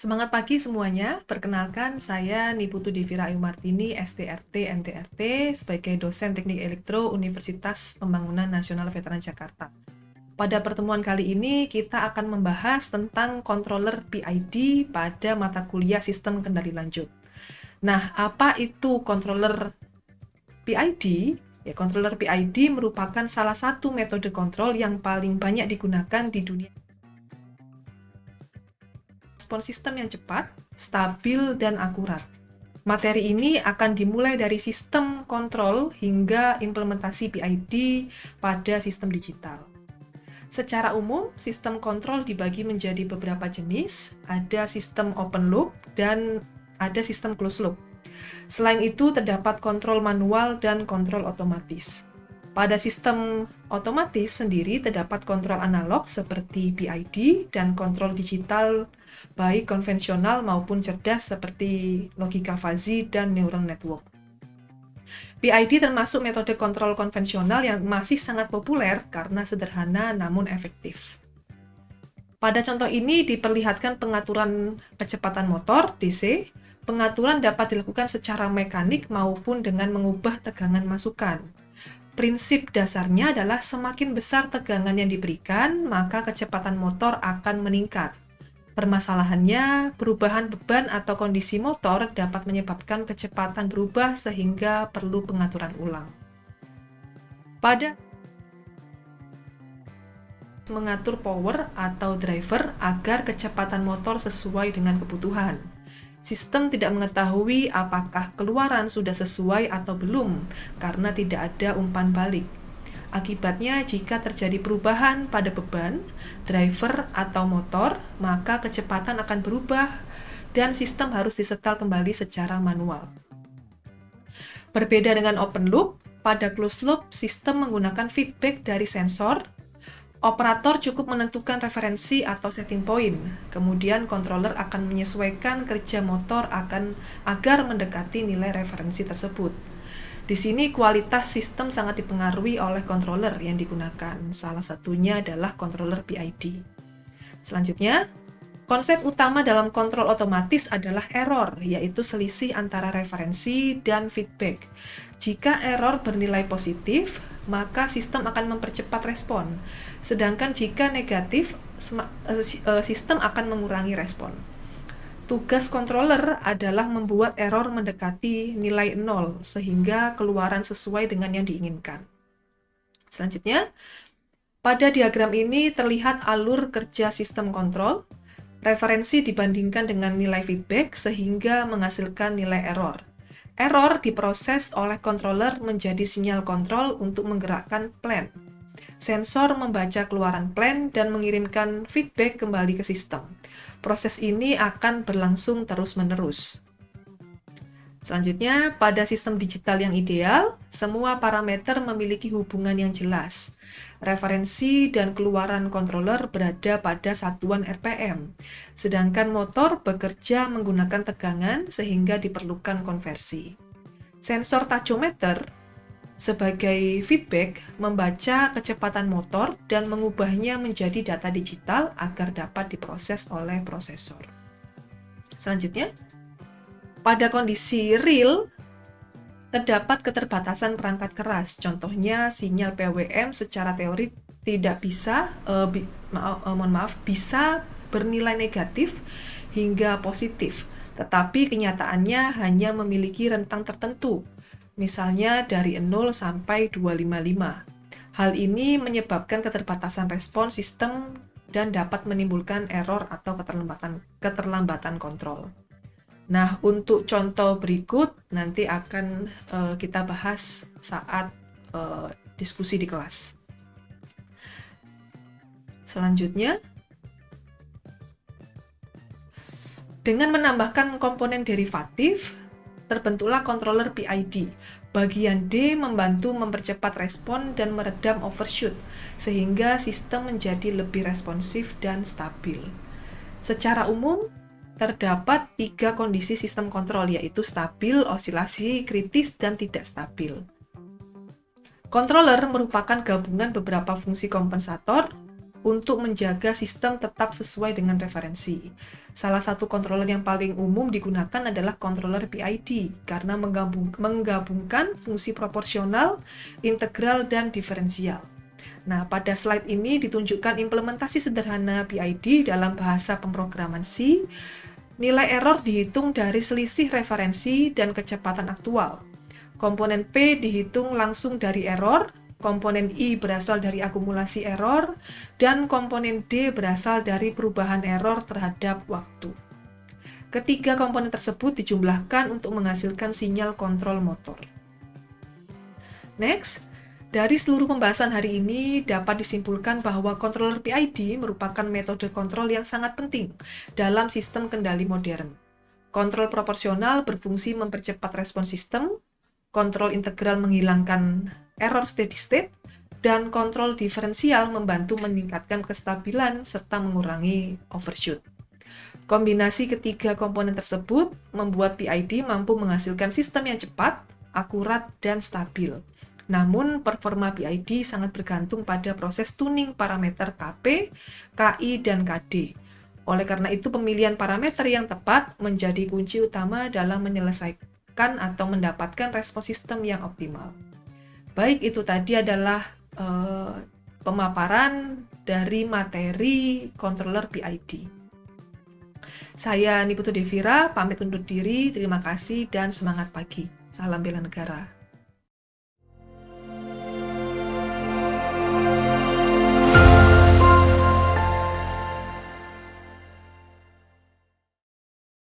Semangat pagi semuanya, perkenalkan saya Niputu Divira Ayu Martini, STRT, MTRT, sebagai dosen Teknik Elektro Universitas Pembangunan Nasional Veteran Jakarta. Pada pertemuan kali ini, kita akan membahas tentang controller PID pada mata kuliah Sistem Kendali Lanjut. Nah, apa itu controller PID? Ya, controller PID merupakan salah satu metode kontrol yang paling banyak digunakan di dunia. Respon sistem yang cepat, stabil, dan akurat. Materi ini akan dimulai dari sistem kontrol hingga implementasi PID pada sistem digital. Secara umum, sistem kontrol dibagi menjadi beberapa jenis, ada sistem open loop dan ada sistem closed loop. Selain itu, terdapat kontrol manual dan kontrol otomatis. Pada sistem otomatis sendiri terdapat kontrol analog seperti PID dan kontrol digital baik konvensional maupun cerdas seperti logika fuzzy dan neural network. PID termasuk metode kontrol konvensional yang masih sangat populer karena sederhana namun efektif. Pada contoh ini diperlihatkan pengaturan kecepatan motor DC. Pengaturan dapat dilakukan secara mekanik maupun dengan mengubah tegangan masukan. Prinsip dasarnya adalah semakin besar tegangan yang diberikan, maka kecepatan motor akan meningkat. Permasalahannya, perubahan beban atau kondisi motor dapat menyebabkan kecepatan berubah sehingga perlu pengaturan ulang. Pada mengatur power atau driver agar kecepatan motor sesuai dengan kebutuhan. Sistem tidak mengetahui apakah keluaran sudah sesuai atau belum karena tidak ada umpan balik. Akibatnya, jika terjadi perubahan pada beban, driver atau motor, maka kecepatan akan berubah dan sistem harus disetel kembali secara manual. Berbeda dengan open loop, pada closed loop sistem menggunakan feedback dari sensor. Operator cukup menentukan referensi atau setting point, kemudian controller akan menyesuaikan kerja motor agar mendekati nilai referensi tersebut. Di sini kualitas sistem sangat dipengaruhi oleh controller yang digunakan. Salah satunya adalah controller PID. Selanjutnya, konsep utama dalam kontrol otomatis adalah error, yaitu selisih antara referensi dan feedback. Jika error bernilai positif, maka sistem akan mempercepat respon. Sedangkan jika negatif, sistem akan mengurangi respon. Tugas controller adalah membuat error mendekati nilai 0 sehingga keluaran sesuai dengan yang diinginkan. Selanjutnya, pada diagram ini terlihat alur kerja sistem kontrol. Referensi dibandingkan dengan nilai feedback sehingga menghasilkan nilai error. Error diproses oleh controller menjadi sinyal kontrol untuk menggerakkan plan. Sensor membaca keluaran plan dan mengirimkan feedback kembali ke sistem. Proses ini akan berlangsung terus-menerus. Selanjutnya, pada sistem digital yang ideal, semua parameter memiliki hubungan yang jelas. Referensi dan keluaran controller berada pada satuan RPM, sedangkan motor bekerja menggunakan tegangan sehingga diperlukan konversi. Sensor tachometer sebagai feedback membaca kecepatan motor dan mengubahnya menjadi data digital agar dapat diproses oleh prosesor. Selanjutnya, pada kondisi real, terdapat keterbatasan perangkat keras. Contohnya, sinyal PWM secara teori tidak bisa, bisa bernilai negatif hingga positif, tetapi kenyataannya hanya memiliki rentang tertentu, misalnya dari 0 sampai 255. Hal ini menyebabkan keterbatasan respon sistem dan dapat menimbulkan error atau keterlambatan kontrol. Nah, untuk contoh berikut nanti akan kita bahas saat diskusi di kelas. Selanjutnya, dengan menambahkan komponen derivatif, terbentuklah controller PID. Bagian D membantu mempercepat respon dan meredam overshoot, sehingga sistem menjadi lebih responsif dan stabil. Secara umum, terdapat 3 kondisi sistem kontrol, yaitu stabil, osilasi, kritis, dan tidak stabil. Controller merupakan gabungan beberapa fungsi kompensator, untuk menjaga sistem tetap sesuai dengan referensi. Salah satu controller yang paling umum digunakan adalah controller PID karena menggabungkan fungsi proporsional, integral, dan diferensial. Nah, pada slide ini ditunjukkan implementasi sederhana PID dalam bahasa pemrograman C. Nilai error dihitung dari selisih referensi dan kecepatan aktual. Komponen P dihitung langsung dari error, komponen I berasal dari akumulasi error, dan komponen D berasal dari perubahan error terhadap waktu. Ketiga komponen tersebut dijumlahkan untuk menghasilkan sinyal kontrol motor. Next, dari seluruh pembahasan hari ini dapat disimpulkan bahwa controller PID merupakan metode kontrol yang sangat penting dalam sistem kendali modern. Kontrol proporsional berfungsi mempercepat respon sistem, kontrol integral menghilangkan error steady state, dan kontrol diferensial membantu meningkatkan kestabilan serta mengurangi overshoot. Kombinasi ketiga komponen tersebut membuat PID mampu menghasilkan sistem yang cepat, akurat, dan stabil. Namun, performa PID sangat bergantung pada proses tuning parameter KP, KI, dan KD. Oleh karena itu, pemilihan parameter yang tepat menjadi kunci utama dalam menyelesaikan atau mendapatkan respon sistem yang optimal. Baik, itu tadi adalah pemaparan dari materi controller PID. Saya Niputu Devira, pamit undur diri, terima kasih dan semangat pagi. Salam bela negara.